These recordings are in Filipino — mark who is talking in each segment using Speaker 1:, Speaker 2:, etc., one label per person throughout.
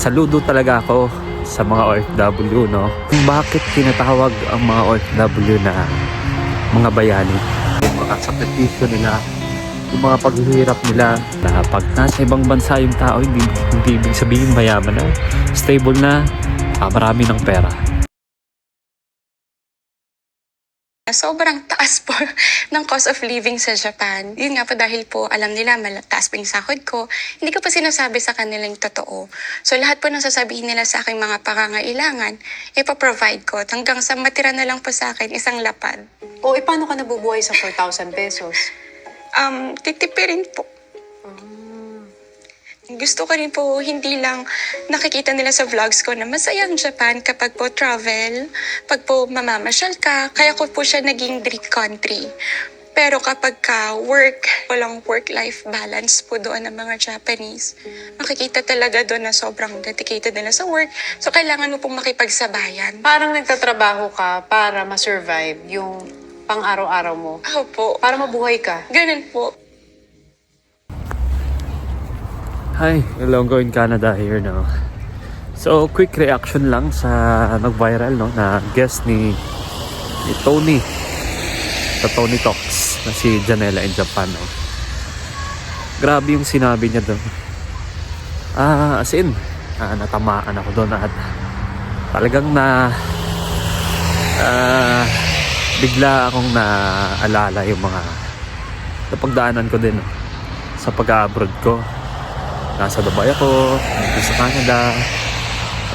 Speaker 1: Saludo talaga ako sa mga OFW, no? Kung bakit tinatawag ang mga OFW na mga bayani. Yung mga sakripisyo nila, yung mga paghihirap nila, na pag nasa ibang bansa yung tao, hindi ibig sabihin mayaman na, stable na, marami ng pera.
Speaker 2: Sobrang taas po ng cost of living sa Japan. Yun nga po dahil po alam nila taas po yung sahod ko, hindi ko pa sinasabi sa kanilang totoo. So lahat po ng sasabihin nila sa aking mga pangangailangan, ipaprovide ko hanggang sa matira na lang po sa akin isang lapad.
Speaker 3: O, paano ka nabubuhay sa 4,000 pesos?
Speaker 2: Titipirin po. Gusto ko rin po hindi lang nakikita nila sa vlogs ko na masaya ang Japan kapag po travel, pag po mamamasyal ka, kaya ko po siya naging dream country. Pero kapag ka work, walang work-life balance po doon ng mga Japanese. Makikita talaga doon na sobrang dedicated nila sa work. So kailangan mo pong makipagsabayan.
Speaker 3: Parang nagtatrabaho ka para ma-survive yung pang-araw-araw mo.
Speaker 2: Opo.
Speaker 3: Para mabuhay ka.
Speaker 2: Ganun po.
Speaker 1: Hi, Ilonggo in Canada here now. So, quick reaction lang sa nag-viral, no, na guest ni Tony sa Tony Talks na si Janela in Japan, no. Grabe yung sinabi niya doon. As in, natamaan ako doon at talagang bigla akong naalala yung mga napagdaanan ko din, no, sa pag-abroad ko. Nasa Dubai ako, dito sa Canada.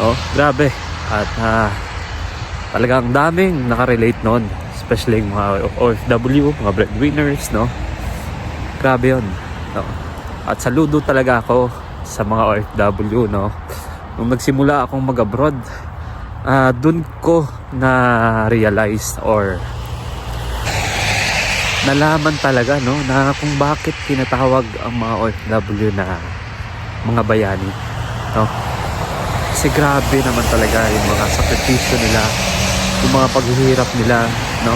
Speaker 1: Oh, grabe. At talagang daming nakarelate noon. Especially yung mga OFW, mga breadwinners, no? Grabe yun. No? At saludo talaga ako sa mga OFW, no? Nung nagsimula akong mag-abroad, dun ko na-realize or nalaman talaga, no, na kung bakit tinatawag ang mga OFW na mga bayani, no? Kasi grabe naman talaga yung mga sakripisyo nila, yung mga paghihirap nila, no,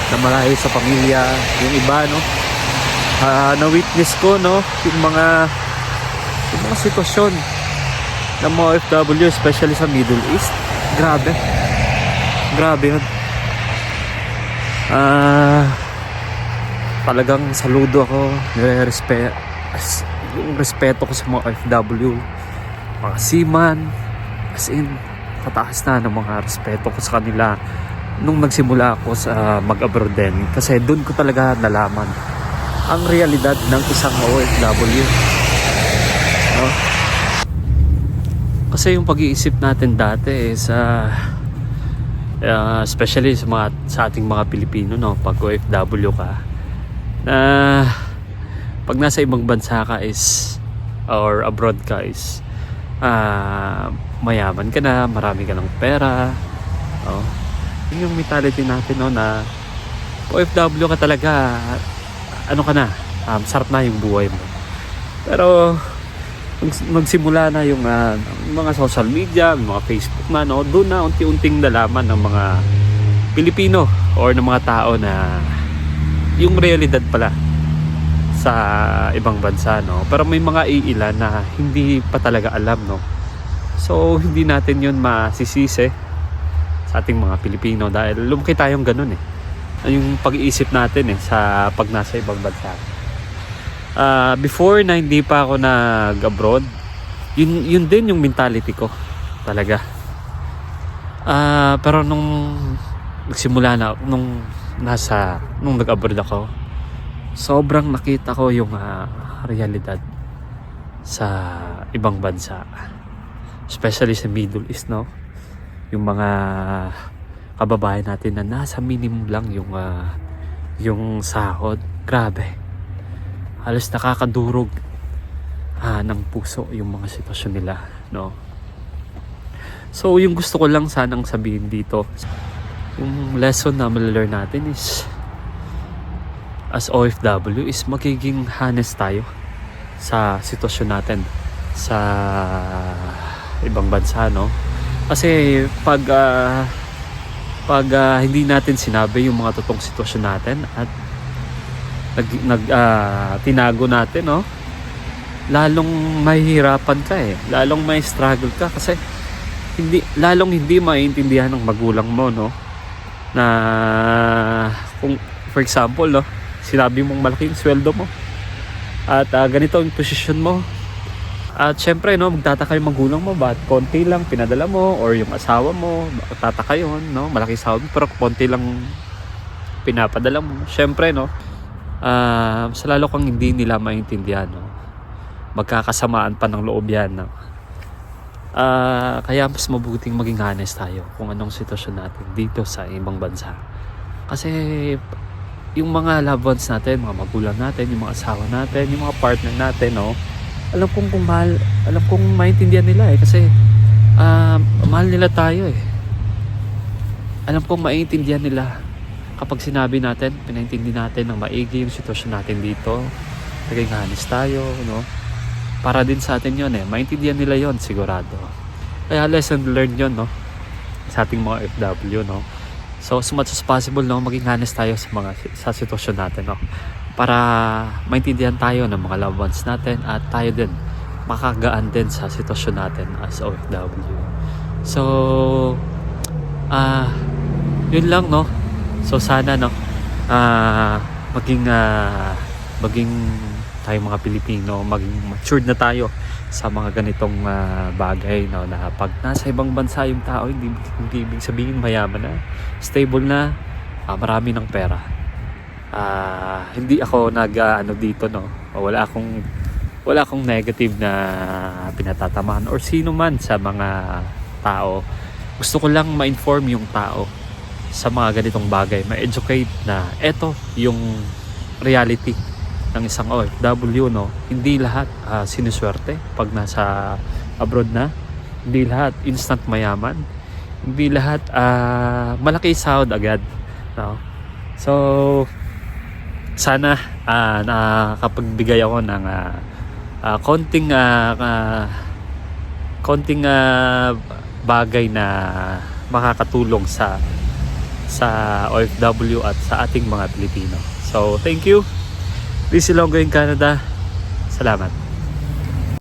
Speaker 1: na malayo sa pamilya. Yung iba, no, na-witness ko, no, yung mga sitwasyon ng mga OFW, especially sa Middle East. Grabe yun. Talagang saludo ako, yung respeto ko sa mga OFW, mga seaman, as in, pataas na ng mga respeto ko sa kanila nung nagsimula ako sa mag-abroad din. Kasi dun ko talaga nalaman ang realidad ng isang OFW, no? Kasi yung pag-iisip natin dati is especially sa ating mga Pilipino, no, pag OFW ka, na pag nasa ibang bansa ka is or abroad ka is mayaman ka na, marami ka ng pera, oh. Yun yung mentality natin, no, na OFW ka talaga, ano ka na, sarap na yung buhay mo. Pero magsimula na yung mga social media, mga Facebook na, no, doon na unti-unting nalaman ng mga Pilipino or ng mga tao na yung realidad pala sa ibang bansa, no. Pero may mga iilan na hindi pa talaga alam, no. So hindi natin yun masisisi sa ating mga Pilipino dahil lumaki tayong ganun, yung pag-iisip natin, sa pag nasa ibang bansa. Before na hindi pa ako nag-abroad, yun din yung mentality ko talaga. Pero nung nagsimula na, nung nag-abroad ako, sobrang nakita ko yung realidad sa ibang bansa, especially sa Middle East, no? Yung mga kababayan natin na nasa minimum lang yung sahod. Grabe, halos nakakadurog ng puso yung mga sitwasyon nila, no? So yung gusto ko lang sanang sabihin dito, yung lesson na malalearn natin is, as OFW, is magiging honest tayo sa sitwasyon natin sa ibang bansa, no? Kasi pag hindi natin sinabi yung mga totoong sitwasyon natin at tinago natin, no, lalong mahihirapan ka eh. Lalong may struggle ka kasi hindi maiintindihan ng magulang mo, no? Na kung for example, no, sinabi mong malaki yung sweldo mo at ganito yung posisyon mo. At syempre, no, magtataka yung magulang mo, ba't konti lang pinadala mo, or yung asawa mo, magtataka yun, no? Malaki sahod mo pero konti lang pinapadala mo. Syempre, no, mas lalo kang hindi nila maintindihan, no? Magkakasamaan pa ng loob yan, no? Kaya mas mabuting maging honest tayo kung anong sitwasyon natin dito sa ibang bansa. Kasi yung mga loved ones natin, mga magulang natin, yung mga asawa natin, yung mga partner natin, no, alam kong maintindihan nila eh, kasi mahal nila tayo eh. Alam kong maintindihan nila kapag sinabi natin, pinaintindi natin ng maigi yung sitwasyon natin dito, naging honest tayo, no? Para din sa atin yun eh, maintindihan nila yon sigurado. Kaya lesson learned yun, no, sa ating mga FW, no. So as much as possible, no, maging honest tayo sa sitwasyon natin, no, para maintindihan tayo ng mga loved ones natin at tayo din makagaan din sa sitwasyon natin as OFW. So yun lang, no. So sana, no, maging tayo mga Pilipino, maging matured na tayo sa mga ganitong bagay, no, na pag nasa ibang bansa yung tao, hindi ibig sabihin mayaman na, stable na, marami ng pera. Hindi ako dito, no. Wala akong negative na pinatatamaan or sino man sa mga tao. Gusto ko lang ma-inform yung tao sa mga ganitong bagay, ma-educate na eto yung reality ng isang OFW, no. Hindi lahat sinuswerte pag nasa abroad na. Hindi lahat instant mayaman. Hindi lahat malaki sahod agad, no. So sana nakapagbigay ako ng konting bagay na makakatulong sa OFW at sa ating mga Pilipino. So thank you. This is Ilonggo in Canada. Salamat.